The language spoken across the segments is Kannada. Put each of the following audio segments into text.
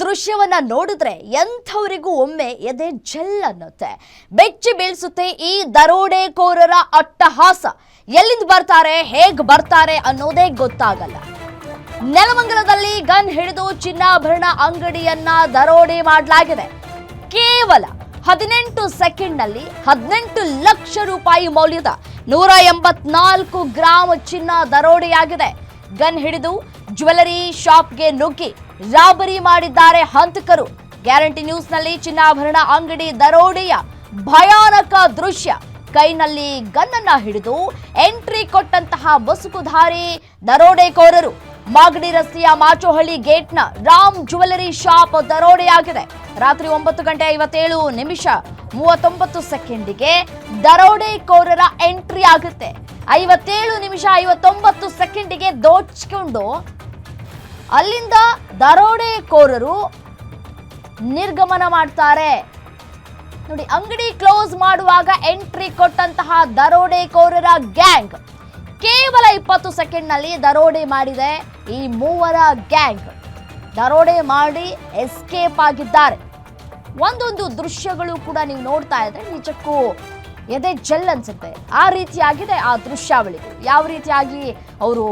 ದೃಶ್ಯವನ್ನ ನೋಡಿದ್ರೆ ಎಂಥವರಿಗೂ ಒಮ್ಮೆ ಎದೆ ಜಲ್ ಅನ್ನುತ್ತೆ, ಬೆಚ್ಚಿ ಬೀಳಿಸುತ್ತೆ ಈ ದರೋಡೆಕೋರರ ಅಟ್ಟಹಾಸ. ಎಲ್ಲಿಂದ ಬರ್ತಾರೆ, ಹೇಗ್ ಬರ್ತಾರೆ ಅನ್ನೋದೇ ಗೊತ್ತಾಗಲ್ಲ. ನೆಲಮಂಗಲದಲ್ಲಿ ಗನ್ ಹಿಡಿದು ಚಿನ್ನಾಭರಣ ಅಂಗಡಿಯನ್ನ ದರೋಡೆ ಮಾಡಲಾಗಿದೆ. ಕೇವಲ 18 ಸೆಕೆಂಡ್ನಲ್ಲಿ 18 ಲಕ್ಷ ರೂಪಾಯಿ ಮೌಲ್ಯದ 184 ಗ್ರಾಂ ಚಿನ್ನ ದರೋಡೆಯಾಗಿದೆ. ಗನ್ ಹಿಡಿದು ಜ್ಯುವೆಲರಿ ಶಾಪ್ಗೆ ನುಗ್ಗಿ ರಾಬರಿ ಮಾಡಿದ್ದಾರೆ ಹಂತಕರು. ಗ್ಯಾರಂಟಿ ನ್ಯೂಸ್ನಲ್ಲಿ ಚಿನ್ನಾಭರಣ ಅಂಗಡಿ ದರೋಡೆಯ ಭಯಾನಕ ದೃಶ್ಯ. ಕೈನಲ್ಲಿ ಗನ್ನನ್ನ ಹಿಡಿದು ಎಂಟ್ರಿ ಕೊಟ್ಟಂತಹ ಮುಸುಕುಧಾರಿ ದರೋಡೆಕೋರರು. ಮಾಗಡಿ ರಸ್ತೆಯ ಮಾಚೋಹಳ್ಳಿ ಗೇಟ್ನ ರಾಮ್ ಜ್ಯುವೆಲರಿ ಶಾಪ್ ದರೋಡೆಯಾಗಿದೆ. ರಾತ್ರಿ 9:57:39 ದರೋಡೆಕೋರರ ಎಂಟ್ರಿ ಆಗುತ್ತೆ. 57:59 ದೋಚ್ಕೊಂಡು ಅಲ್ಲಿಂದ ದರೋಡೆಕೋರರು ನಿರ್ಗಮನ ಮಾಡ್ತಾರೆ. ನೋಡಿ, ಅಂಗಡಿ ಕ್ಲೋಸ್ ಮಾಡುವಾಗ ಎಂಟ್ರಿ ಕೊಟ್ಟಂತಹ ದರೋಡೆಕೋರರ ಗ್ಯಾಂಗ್ ಕೇವಲ 20 ಸೆಕೆಂಡ್ನಲ್ಲಿ ದರೋಡೆ ಮಾಡಿದೆ. ಈ ಮೂವರ ಗ್ಯಾಂಗ್ ದರೋಡೆ ಮಾಡಿ ಎಸ್ಕೇಪ್ ಆಗಿದ್ದಾರೆ. ಒಂದೊಂದು ದೃಶ್ಯಗಳು ಕೂಡ ನೀವು ನೋಡ್ತಾ ಇದ್ರೆ ನಿಜಕ್ಕೂ ಎದೆ ಜಲ್ ಅನ್ಸುತ್ತೆ. ಆ ರೀತಿಯಾಗಿದೆ ಆ ದೃಶ್ಯಾವಳಿಗಳು. ಯಾವ ರೀತಿಯಾಗಿ ಅವರು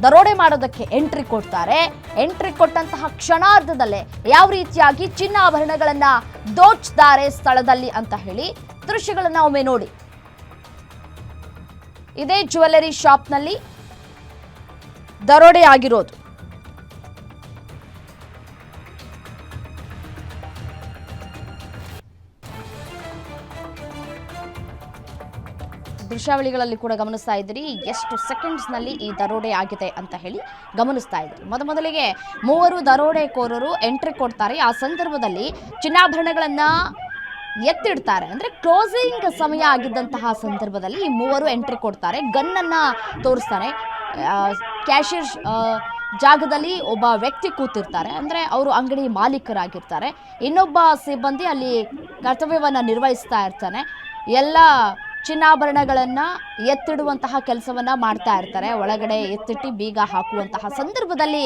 ದರೋಡೆ ಮಾಡೋದಕ್ಕೆ ಎಂಟ್ರಿ ಕೊಡ್ತಾರೆ, ಎಂಟ್ರಿ ಕೊಟ್ಟಂತಹ ಕ್ಷಣಾರ್ಧದಲ್ಲೇ ಯಾವ ರೀತಿಯಾಗಿ ಚಿನ್ನಾಭರಣಗಳನ್ನ ದೋಚ್ತಾರೆ ಸ್ಥಳದಲ್ಲಿ ಅಂತ ಹೇಳಿ ದೃಶ್ಯಗಳನ್ನ ಒಮ್ಮೆ ನೋಡಿ. ಇದೇ ಜ್ಯುವೆಲರಿ ಶಾಪ್ನಲ್ಲಿ ದರೋಡೆ ಆಗಿರೋದು. ದೃಶ್ಯಾವಳಿಗಳಲ್ಲಿ ಕೂಡ ಗಮನಿಸ್ತಾ ಇದ್ದೀರಿ ಎಷ್ಟು ಸೆಕೆಂಡ್ಸ್ನಲ್ಲಿ ಈ ದರೋಡೆ ಆಗಿದೆ ಅಂತ ಹೇಳಿ ಗಮನಿಸ್ತಾ ಇದ್ದೀರಿ. ಮೊದಲಿಗೆ ಮೂವರು ದರೋಡೆಕೋರರು ಎಂಟ್ರಿ ಕೊಡ್ತಾರೆ. ಆ ಸಂದರ್ಭದಲ್ಲಿ ಚಿನ್ನಾಭರಣಗಳನ್ನ ಎತ್ತಿಡ್ತಾರೆ. ಅಂದ್ರೆ ಕ್ಲೋಸಿಂಗ್ ಸಮಯ ಆಗಿದ್ದಂತಹ ಸಂದರ್ಭದಲ್ಲಿ ಈ ಮೂವರು ಎಂಟ್ರಿ ಕೊಡ್ತಾರೆ. ಗನ್ನನ್ನ ತೋರಿಸ್ತಾರೆ. ಕ್ಯಾಶಿಯರ್ ಜಾಗದಲ್ಲಿ ಒಬ್ಬ ವ್ಯಕ್ತಿ ಕೂತಿರ್ತಾರೆ. ಅಂದ್ರೆ ಅವರು ಅಂಗಡಿ ಮಾಲೀಕರಾಗಿರ್ತಾರೆ. ಇನ್ನೊಬ್ಬ ಸಿಬ್ಬಂದಿ ಅಲ್ಲಿ ಕರ್ತವ್ಯವನ್ನ ನಿರ್ವಹಿಸ್ತಾ ಇರ್ತಾನೆ. ಎಲ್ಲ ಚಿನ್ನಾಭರಣಗಳನ್ನ ಎತ್ತಿಡುವಂತಹ ಕೆಲಸವನ್ನ ಮಾಡ್ತಾ ಇರ್ತಾರೆ. ಒಳಗಡೆ ಎತ್ತಿಟ್ಟು ಬೀಗ ಹಾಕುವಂತಹ ಸಂದರ್ಭದಲ್ಲಿ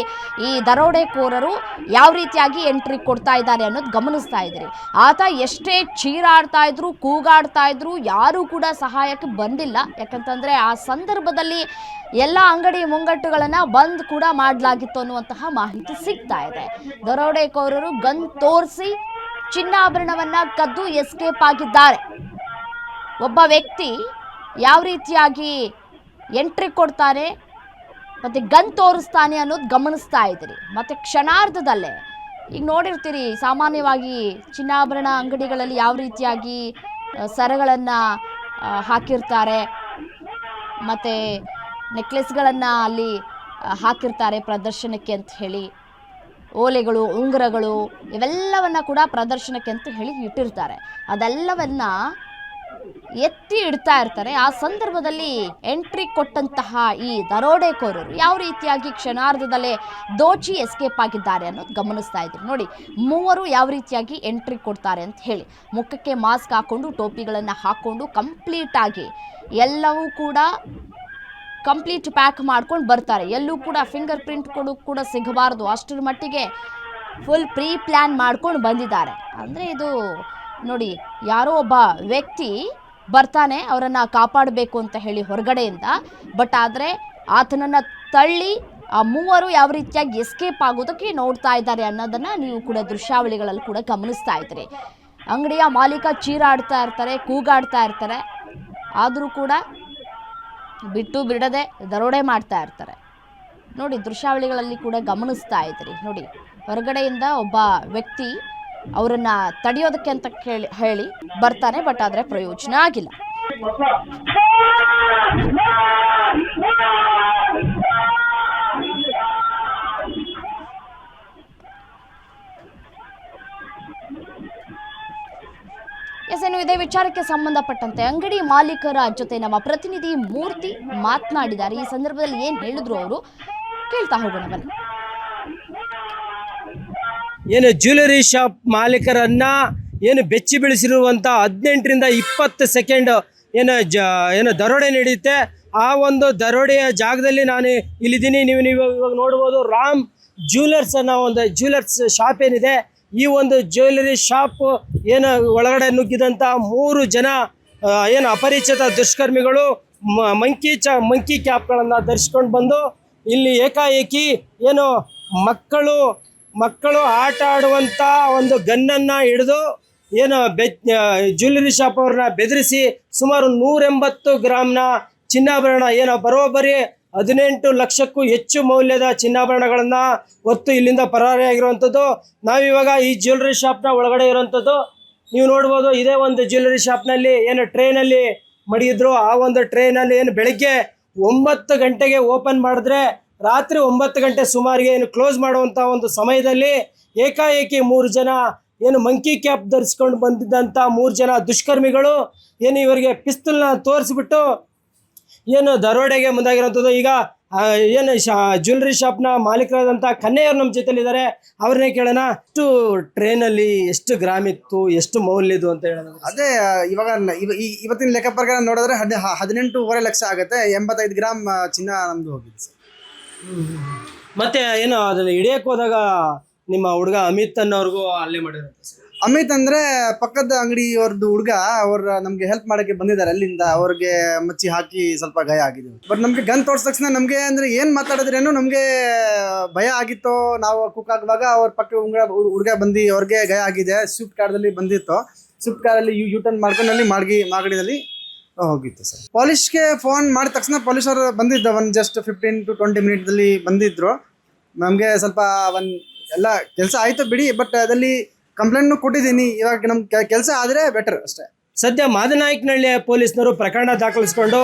ಈ ದರೋಡೆಕೋರರು ಯಾವ ರೀತಿಯಾಗಿ ಎಂಟ್ರಿ ಕೊಡ್ತಾ ಇದ್ದಾರೆ ಅನ್ನೋದು ಗಮನಿಸ್ತಾ ಇದ್ರಿ. ಆತ ಎಷ್ಟೇ ಚೀರಾಡ್ತಾ ಇದ್ರು, ಕೂಗಾಡ್ತಾ ಇದ್ರು, ಯಾರು ಕೂಡ ಸಹಾಯಕ್ಕೆ ಬಂದಿಲ್ಲ. ಯಾಕಂತಂದ್ರೆ ಆ ಸಂದರ್ಭದಲ್ಲಿ ಎಲ್ಲ ಅಂಗಡಿ ಮುಂಗಟ್ಟುಗಳನ್ನ ಬಂದ್ ಕೂಡ ಮಾಡಲಾಗಿತ್ತು ಅನ್ನುವಂತಹ ಮಾಹಿತಿ ಸಿಗ್ತಾ ಇದೆ. ದರೋಡೆಕೋರರು ಗನ್ ತೋರಿಸಿ ಚಿನ್ನಾಭರಣವನ್ನ ಕದ್ದು ಎಸ್ಕೇಪ್ ಆಗಿದ್ದಾರೆ. ಒಬ್ಬ ವ್ಯಕ್ತಿ ಯಾವ ರೀತಿಯಾಗಿ ಎಂಟ್ರಿ ಕೊಡ್ತಾನೆ ಮತ್ತೆ ಗನ್ ತೋರಿಸ್ತಾನೆ ಅನ್ನೋದು ಗಮನಿಸ್ತಾ ಇದ್ದೀರಿ. ಮತ್ತೆ ಕ್ಷಣಾರ್ಧದಲ್ಲೇ ಈಗ ನೋಡಿರ್ತೀರಿ, ಸಾಮಾನ್ಯವಾಗಿ ಚಿನ್ನಾಭರಣ ಅಂಗಡಿಗಳಲ್ಲಿ ಯಾವ ರೀತಿಯಾಗಿ ಸರಗಳನ್ನು ಹಾಕಿರ್ತಾರೆ, ಮತ್ತು ನೆಕ್ಲೆಸ್ಗಳನ್ನು ಅಲ್ಲಿ ಹಾಕಿರ್ತಾರೆ ಪ್ರದರ್ಶನಕ್ಕೆ ಅಂತ ಹೇಳಿ. ಓಲೆಗಳು, ಉಂಗುರಗಳು ಇವೆಲ್ಲವನ್ನ ಕೂಡ ಪ್ರದರ್ಶನಕ್ಕೆ ಅಂತ ಹೇಳಿ ಇಟ್ಟಿರ್ತಾರೆ. ಅದೆಲ್ಲವನ್ನ ಎತ್ತಿ ಇಡ್ತಾ ಇರ್ತಾರೆ. ಆ ಸಂದರ್ಭದಲ್ಲಿ ಎಂಟ್ರಿ ಕೊಟ್ಟಂತಹ ಈ ದರೋಡೆಕೋರರು ಯಾವ ರೀತಿಯಾಗಿ ಕ್ಷಣಾರ್ಧದಲ್ಲೇ ದೋಚಿ ಎಸ್ಕೇಪ್ ಆಗಿದ್ದಾರೆ ಅನ್ನೋದು ಗಮನಿಸ್ತಾ ಇದ್ರು. ನೋಡಿ, ಮೂವರು ಯಾವ ರೀತಿಯಾಗಿ ಎಂಟ್ರಿ ಕೊಡ್ತಾರೆ ಅಂತ ಹೇಳಿ. ಮುಖಕ್ಕೆ ಮಾಸ್ಕ್ ಹಾಕೊಂಡು, ಟೋಪಿಗಳನ್ನು ಹಾಕೊಂಡು, ಕಂಪ್ಲೀಟ್ ಆಗಿ ಎಲ್ಲವೂ ಕೂಡ ಕಂಪ್ಲೀಟ್ ಪ್ಯಾಕ್ ಮಾಡ್ಕೊಂಡು ಬರ್ತಾರೆ. ಎಲ್ಲೂ ಕೂಡ ಫಿಂಗರ್ ಪ್ರಿಂಟ್ ಕೂಡ ಸಿಗಬಾರ್ದು, ಅಷ್ಟರ ಮಟ್ಟಿಗೆ ಫುಲ್ ಪ್ರೀ ಪ್ಲ್ಯಾನ್ ಮಾಡ್ಕೊಂಡು ಬಂದಿದ್ದಾರೆ. ಅಂದರೆ ಇದು ನೋಡಿ, ಯಾರೋ ಒಬ್ಬ ವ್ಯಕ್ತಿ ಬರ್ತಾನೆ ಅವರನ್ನು ಕಾಪಾಡಬೇಕು ಅಂತ ಹೇಳಿ ಹೊರಗಡೆಯಿಂದ. ಬಟ್ ಆದರೆ ಆತನನ್ನು ತಳ್ಳಿ ಆ ಮೂವರು ಯಾವ ರೀತಿಯಾಗಿ ಎಸ್ಕೇಪ್ ಆಗೋದಕ್ಕೆ ನೋಡ್ತಾ ಇದ್ದಾರೆ ಅನ್ನೋದನ್ನು ನೀವು ಕೂಡ ದೃಶ್ಯಾವಳಿಗಳಲ್ಲಿ ಕೂಡ ಗಮನಿಸ್ತಾ ಇದ್ದೀರಿ. ಅಂಗಡಿಯ ಮಾಲೀಕ ಚೀರಾಡ್ತಾ ಇರ್ತಾರೆ, ಕೂಗಾಡ್ತಾ ಇರ್ತಾರೆ, ಆದರೂ ಕೂಡ ಬಿಟ್ಟು ಬಿಡದೆ ದರೋಡೆ ಮಾಡ್ತಾ ಇರ್ತಾರೆ. ನೋಡಿ, ದೃಶ್ಯಾವಳಿಗಳಲ್ಲಿ ಕೂಡ ಗಮನಿಸ್ತಾ ಇದ್ದೀರಿ. ನೋಡಿ, ಹೊರಗಡೆಯಿಂದ ಒಬ್ಬ ವ್ಯಕ್ತಿ ಅವರನ್ನ ತಡೆಯೋದಕ್ಕೆ ಅಂತ ಹೇಳಿ ಬರ್ತಾನೆ. ಬಟ್ ಆದರೆ ಪ್ರಯೋಜನ ಆಗಿಲ್ಲ. ಇನ್ನು ಇದೇ ವಿಚಾರಕ್ಕೆ ಸಂಬಂಧಪಟ್ಟಂತೆ ಅಂಗಡಿ ಮಾಲೀಕರ ಜೊತೆ ನಮ್ಮ ಪ್ರತಿನಿಧಿ ಮೂರ್ತಿ ಮಾತನಾಡಿದ್ದಾರೆ. ಈ ಸಂದರ್ಭದಲ್ಲಿ ಏನ್ ಹೇಳಿದ್ರು ಅವರು ಕೇಳ್ತಾ ಹೋಗೋಣ ಬನ್ನಿ. ಏನು ಜ್ಯುವೆಲರಿ ಶಾಪ್ ಮಾಲೀಕರನ್ನ ಏನು ಬೆಚ್ಚಿ ಬೀಳಿಸಿರುವಂಥ 18ರಿಂದ 20 ಸೆಕೆಂಡ್ ಏನು ದರೋಡೆ ನಡೆಯುತ್ತೆ. ಆ ಒಂದು ದರೋಡೆಯ ಜಾಗದಲ್ಲಿ ನಾನು ಇಲ್ಲಿದ್ದೀನಿ. ನೀವು ಇವಾಗ ನೋಡ್ಬೋದು, ರಾಮ್ ಜ್ಯುವೆಲರ್ಸ್ ಅನ್ನೋ ಒಂದು ಜ್ಯುವೆಲರ್ಸ್ ಶಾಪ್ ಏನಿದೆ, ಈ ಒಂದು ಜ್ಯುವೆಲರಿ ಶಾಪ್ ಏನು ಒಳಗಡೆ ನುಗ್ಗಿದಂಥ 3 ಜನ ಏನು ಅಪರಿಚಿತ ದುಷ್ಕರ್ಮಿಗಳು ಮಂಕಿ ಕ್ಯಾಪ್ಗಳನ್ನು ಧರಿಸ್ಕೊಂಡು ಬಂದು ಇಲ್ಲಿ ಏಕಾಏಕಿ ಏನು ಮಕ್ಕಳು ಆಟ ಆಡುವಂಥ ಒಂದು ಗನ್ನನ್ನು ಹಿಡಿದು ಏನು ಜ್ಯುವೆಲರಿ ಶಾಪ್ ಅವ್ರನ್ನ ಬೆದರಿಸಿ ಸುಮಾರು 180 ಗ್ರಾಮ್ನ ಚಿನ್ನಾಭರಣ ಏನೋ ಬರೋಬ್ಬರಿ 18 ಲಕ್ಷಕ್ಕೂ ಹೆಚ್ಚು ಮೌಲ್ಯದ ಚಿನ್ನಾಭರಣಗಳನ್ನು ಹೊತ್ತು ಇಲ್ಲಿಂದ ಪರಾರಿಯಾಗಿರುವಂಥದ್ದು. ನಾವಿವಾಗ ಈ ಜ್ಯುವೆಲರಿ ಶಾಪ್ನ ಒಳಗಡೆ ಇರುವಂಥದ್ದು ನೀವು ನೋಡ್ಬೋದು. ಇದೇ ಒಂದು ಜ್ಯುವೆಲರಿ ಶಾಪ್ನಲ್ಲಿ ಏನು ಟ್ರೈನಲ್ಲಿ ಮಡಗಿದ್ರು, ಆ ಒಂದು ಟ್ರೈನಲ್ಲಿ ಏನು ಬೆಳಗ್ಗೆ 9 ಗಂಟೆಗೆ ಓಪನ್ ಮಾಡಿದ್ರೆ ರಾತ್ರಿ 9 ಗಂಟೆ ಸುಮಾರಿಗೆ ಏನು ಕ್ಲೋಸ್ ಮಾಡುವಂಥ ಒಂದು ಸಮಯದಲ್ಲಿ ಏಕಾಏಕಿ 3 ಜನ ಏನು ಮಂಕಿ ಕ್ಯಾಪ್ ಧರಿಸ್ಕೊಂಡು ಬಂದಿದ್ದಂಥ 3 ಜನ ದುಷ್ಕರ್ಮಿಗಳು ಏನು ಇವರಿಗೆ ಪಿಸ್ತೂಲ್ನ ತೋರಿಸ್ಬಿಟ್ಟು ಏನು ದರೋಡೆಗೆ ಮುಂದಾಗಿರೋಂಥದ್ದು. ಈಗ ಏನು ಜ್ಯುವೆಲರಿ ಶಾಪ್ನ ಮಾಲೀಕರಾದಂಥ ಕನ್ನೆಯವ್ರು ನಮ್ಮ ಜೊತೆಲಿದ್ದಾರೆ, ಅವ್ರನ್ನೇ ಕೇಳೋಣ. ಎಷ್ಟು ಟ್ರೈನಲ್ಲಿ ಎಷ್ಟು ಗ್ರಾಮ್ ಇತ್ತು, ಎಷ್ಟು ಮೌಲ್ಯದು ಅಂತ ಹೇಳೋಣ. ಅದೇ ಇವಾಗ ಇವತ್ತಿನ ಲೆಕ್ಕ ಪ್ರಕಾರ ನೋಡಿದ್ರೆ 18.5 ಲಕ್ಷ ಆಗುತ್ತೆ. 85 ಗ್ರಾಮ್ ಚಿನ್ನ ನಮ್ದು ಹೋಗಿದೆ ಸರ್. ಮತ್ತೆ ಏನು ಅದನ್ನ ಹಿಡಿಯಕ್ಕೆ ಹೋದಾಗ ನಿಮ್ಮ ಹುಡುಗ ಅಮಿತ್ ಅನ್ನೋರ್ಗೂ ಅಲ್ಲೇ ಮಾಡಿರುತ್ತೆ ಸರ್. ಅಮಿತ್ ಅಂದ್ರೆ ಪಕ್ಕದ ಅಂಗಡಿಯವ್ರದ್ದು ಹುಡುಗ, ಅವ್ರ ನಮ್ಗೆ ಹೆಲ್ಪ್ ಮಾಡಕ್ಕೆ ಬಂದಿದ್ದಾರೆ. ಅಲ್ಲಿಂದ ಅವ್ರಿಗೆ ಮಚ್ಚಿ ಹಾಕಿ ಸ್ವಲ್ಪ ಗಾಯ ಆಗಿದೆ. ಬಟ್ ನಮ್ಗೆ ಗನ್ ತೋರ್ಸ ತಕ್ಷಣ ನಮ್ಗೆ ಅಂದ್ರೆ ಏನ್ ಮಾತಾಡಿದ್ರೇನು ನಮ್ಗೆ ಭಯ ಆಗಿತ್ತು. ನಾವು ಕುಕ್ ಆಗುವಾಗ ಅವ್ರ ಪಕ್ಕ ಹುಡುಗ ಬಂದು ಅವ್ರಿಗೆ ಗಾಯ ಆಗಿದೆ. ಸ್ವಿಫ್ಟ್ ಕಾರ್ದಲ್ಲಿ ಬಂದಿತ್ತು. ಸ್ವಿಫ್ಟ್ ಕಾರಲ್ಲಿ ಯೂಟರ್ನ್ ಮಾಡ್ಕೊಂಡು ಅಲ್ಲಿ ಮಾಗಡಿದಲ್ಲಿ ಹೋಗಿತ್ತು ಸರ್. ಪೊಲೀಸ್ಗೆ ಫೋನ್ ಮಾಡಿದ ತಕ್ಷಣ ಪೊಲೀಸರು ಬಂದಿದ್ದ ಒಂದು ಜಸ್ಟ್ 15 to 20 ಮಿನಿಟ್ದಲ್ಲಿ ಬಂದಿದ್ರು. ನಮಗೆ ಸ್ವಲ್ಪ ಎಲ್ಲ ಕೆಲಸ ಆಯ್ತು ಬಿಡಿ, ಬಟ್ ಅದಲ್ಲಿ ಕಂಪ್ಲೇಂಟ್ನು ಕೊಟ್ಟಿದ್ದೀನಿ. ಇವಾಗ ನಮ್ಗೆ ಕೆಲಸ ಆದರೆ ಬೆಟರ್ ಅಷ್ಟೇ. ಸದ್ಯ ಮಾದನಾಯಕನಹಳ್ಳಿ ಪೊಲೀಸ್ನವರು ಪ್ರಕರಣ ದಾಖಲಿಸಿಕೊಂಡು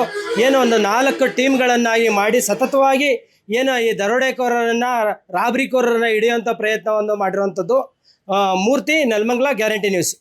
ಏನೋ ಒಂದು 4 ಟೀಮ್ಗಳನ್ನಾಗಿ ಮಾಡಿ ಸತತವಾಗಿ ಏನು ಈ ದರೋಡೆಕೋರರನ್ನ ರಾಬರಿಕೋರರನ್ನ ಹಿಡಿಯುವಂಥ ಪ್ರಯತ್ನವನ್ನು ಮಾಡಿರುವಂಥದ್ದು. ಮೂರ್ತಿ, ನೆಲಮಂಗಲ, ಗ್ಯಾರಂಟಿ ನ್ಯೂಸ್.